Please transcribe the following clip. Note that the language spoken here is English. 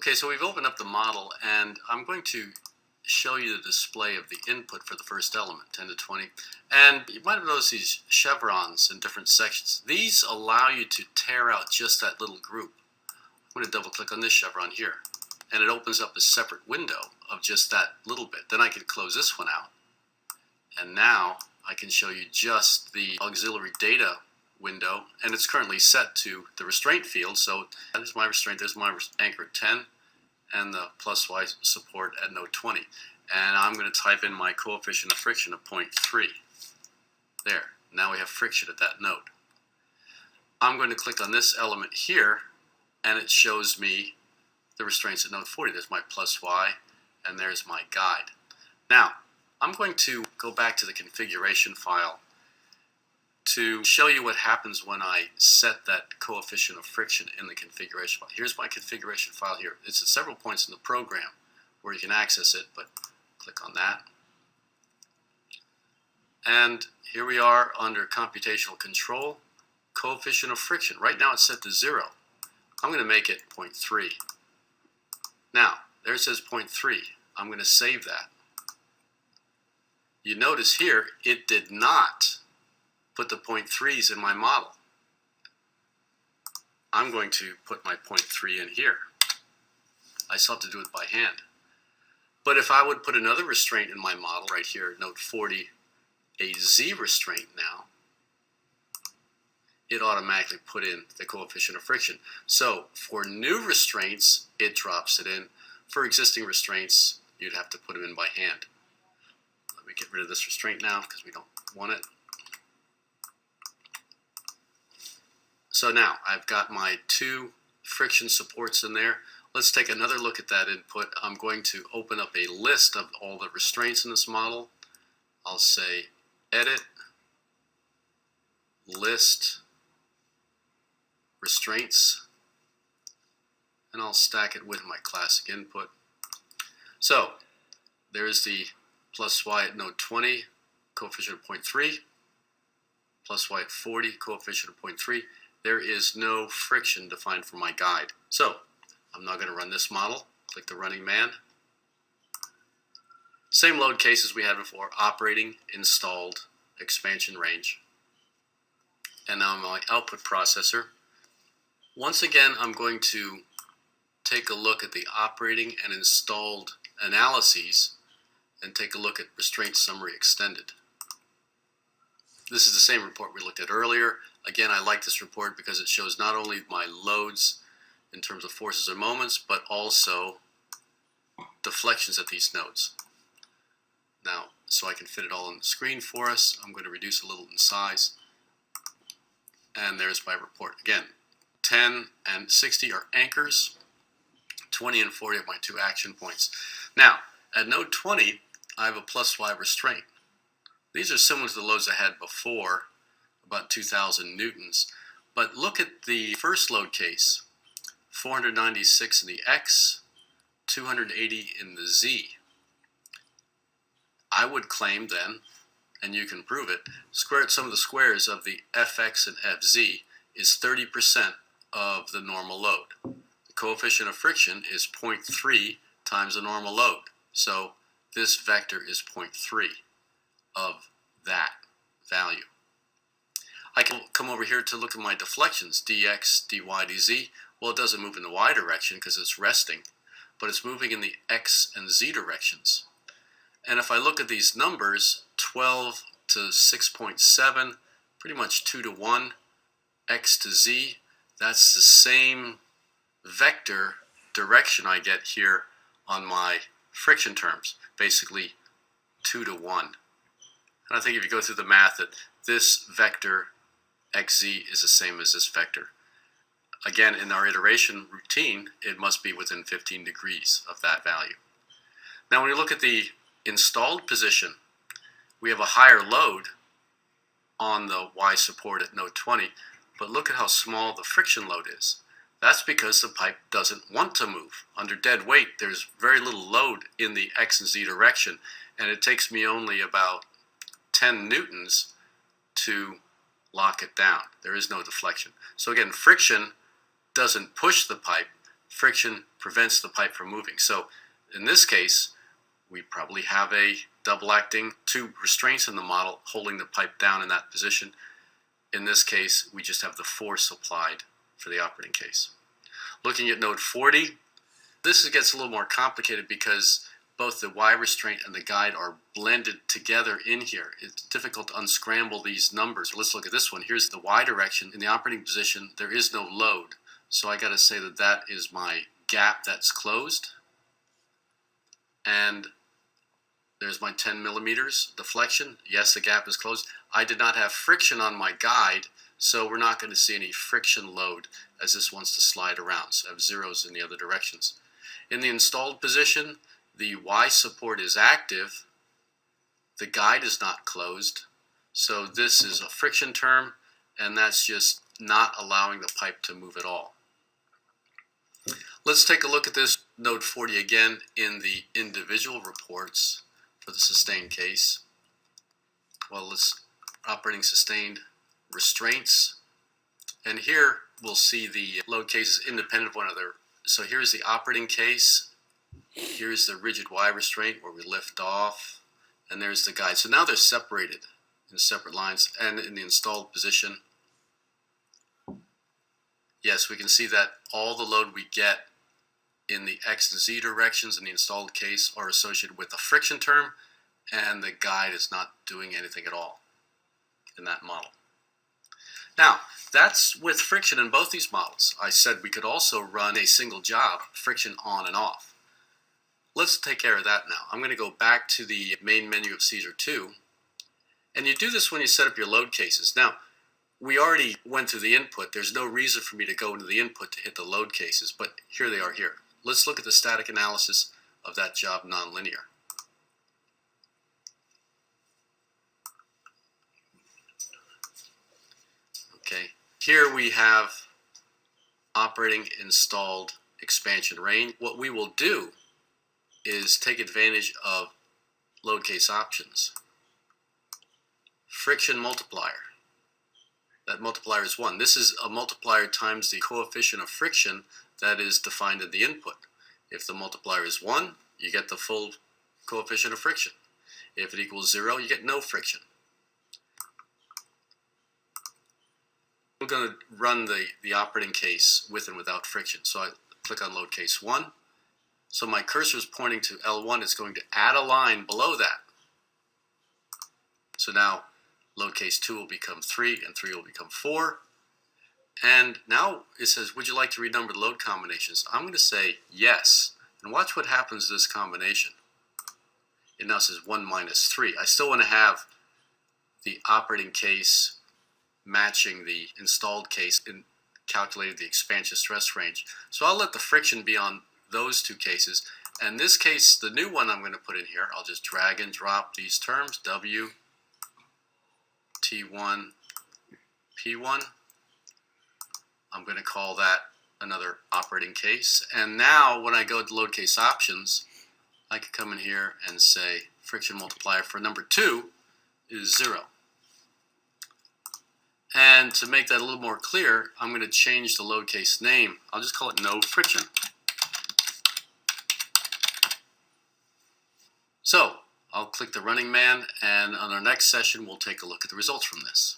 Okay, so we've opened up the model, and I'm going to show you the display of the input for the first element, 10 to 20. And you might have noticed these chevrons in different sections. These allow you to tear out just that little group. I'm going to double click on this chevron here, and it opens up a separate window of just that little bit. Then I can close this one out, and now I can show you just the auxiliary data window, and it's currently set to the restraint field. So there's my restraint, there's my anchor at 10, and the plus Y support at node 20. And I'm going to type in my coefficient of friction of 0.3. There, now we have friction at that node. I'm going to click on this element here, and it shows me the restraints at node 40. There's my plus Y, and there's my guide. Now, I'm going to go back to the configuration file to show you what happens when I set that coefficient of friction in the configuration file. Here's my configuration file here. It's at several points in the program where you can access it, but click on that. And here we are under computational control, coefficient of friction. Right now it's set to 0. I'm going to make it 0.3. Now, there it says 0.3. I'm going to save that. You notice here it did not put the 0.3s in my model. I'm going to put my 0.3 in here. I still have to do it by hand. But if I would put another restraint in my model right here, node 40, a Z restraint now, it automatically put in the coefficient of friction. So for new restraints, it drops it in. For existing restraints, you'd have to put them in by hand. Let me get rid of this restraint now because we don't want it. So now I've got my 2 friction supports in there. Let's take another look at that input. I'm going to open up a list of all the restraints in this model. I'll say Edit, List, Restraints, and I'll stack it with my classic input. So there's the plus Y at node 20, coefficient of 0.3, plus Y at 40, coefficient of 0.3. There is no friction defined for my guide. So I'm not going to run this model. Click the running man. Same load cases we had before, operating, installed, expansion range. And now my output processor. Once again, I'm going to take a look at the operating and installed analyses and take a look at restraint summary extended. This is the same report we looked at earlier. Again, I like this report because it shows not only my loads in terms of forces and moments, but also deflections at these nodes. Now, so I can fit it all on the screen for us, I'm going to reduce a little in size. And there's my report. Again, 10 and 60 are anchors, 20 and 40 are my 2 action points. Now, at node 20, I have a plus Y restraint. These are similar to the loads I had before, about 2,000 newtons. But look at the first load case, 496 in the X, 280 in the Z. I would claim then, and you can prove it, square some of the squares of the Fx and Fz is 30% of the normal load. The coefficient of friction is 0.3 times the normal load. So this vector is 0.3 of that value. I can come over here to look at my deflections, dx, dy, dz. Well, it doesn't move in the y direction because it's resting, but it's moving in the x and z directions. And if I look at these numbers, 12 to 6.7, pretty much 2 to 1, x to z, that's the same vector direction I get here on my friction terms, basically 2 to 1. And I think if you go through the math, that this vector xz is the same as this vector. Again, in our iteration routine, it must be within 15 degrees of that value. Now when you look at the installed position, we have a higher load on the Y support at node 20, but look at how small the friction load is. That's because the pipe doesn't want to move. Under dead weight, there's very little load in the X and Z direction, and it takes me only about 10 newtons to lock it down. There is no deflection. So again, friction doesn't push the pipe, friction prevents the pipe from moving. So in this case, we probably have a double-acting two restraints in the model holding the pipe down in that position. In this case, we just have the force applied for the operating case. Looking at node 40, this gets a little more complicated because both the Y restraint and the guide are blended together in here. It's difficult to unscramble these numbers. Let's look at this one. Here's the Y direction. In the operating position, there is no load. So I got to say that that is my gap that's closed. And there's my 10 millimeters deflection. Yes, the gap is closed. I did not have friction on my guide, so we're not going to see any friction load as this wants to slide around. So I have zeros in the other directions. In the installed position, the Y support is active. The guide is not closed. So this is a friction term, and that's just not allowing the pipe to move at all. Let's take a look at this node 40 again in the individual reports for the sustained case. Well, let's operating sustained restraints. And here we'll see the load cases independent of one another. So here's the operating case. Here's the rigid Y restraint where we lift off. And there's the guide. So now they're separated in separate lines. And in the installed position, yes, we can see that all the load we get in the X and Z directions in the installed case are associated with the friction term, and the guide is not doing anything at all in that model. Now, that's with friction in both these models. I said we could also run a single job, friction on and off. Let's take care of that now. I'm going to go back to the main menu of Caesar 2, and you do this when you set up your load cases. Now, we already went through the input. There's no reason for me to go into the input to hit the load cases, but here they are here. Let's look at the static analysis of that job nonlinear. Okay, here we have operating installed expansion range. What we will do is take advantage of load case options. Friction multiplier. That multiplier is 1. This is a multiplier times the coefficient of friction that is defined in the input. If the multiplier is 1, you get the full coefficient of friction. If it equals 0, you get no friction. We're going to run the operating case with and without friction. So I click on load case 1. So my cursor is pointing to L1. It's going to add a line below that. So now load case 2 will become 3, and 3 will become 4. And now it says, would you like to renumber the load combinations? I'm going to say yes. And watch what happens to this combination. It now says 1 minus 3. I still want to have the operating case matching the installed case in calculating the expansion stress range. So I'll let the friction be on those two cases. And this case, the new one I'm going to put in here, I'll just drag and drop these terms, W, T1, P1. I'm going to call that another operating case. And now when I go to load case options, I can come in here and say friction multiplier for number 2 is 0. And to make that a little more clear, I'm going to change the load case name. I'll just call it no friction. So I'll click the running man, and on our next session we'll take a look at the results from this.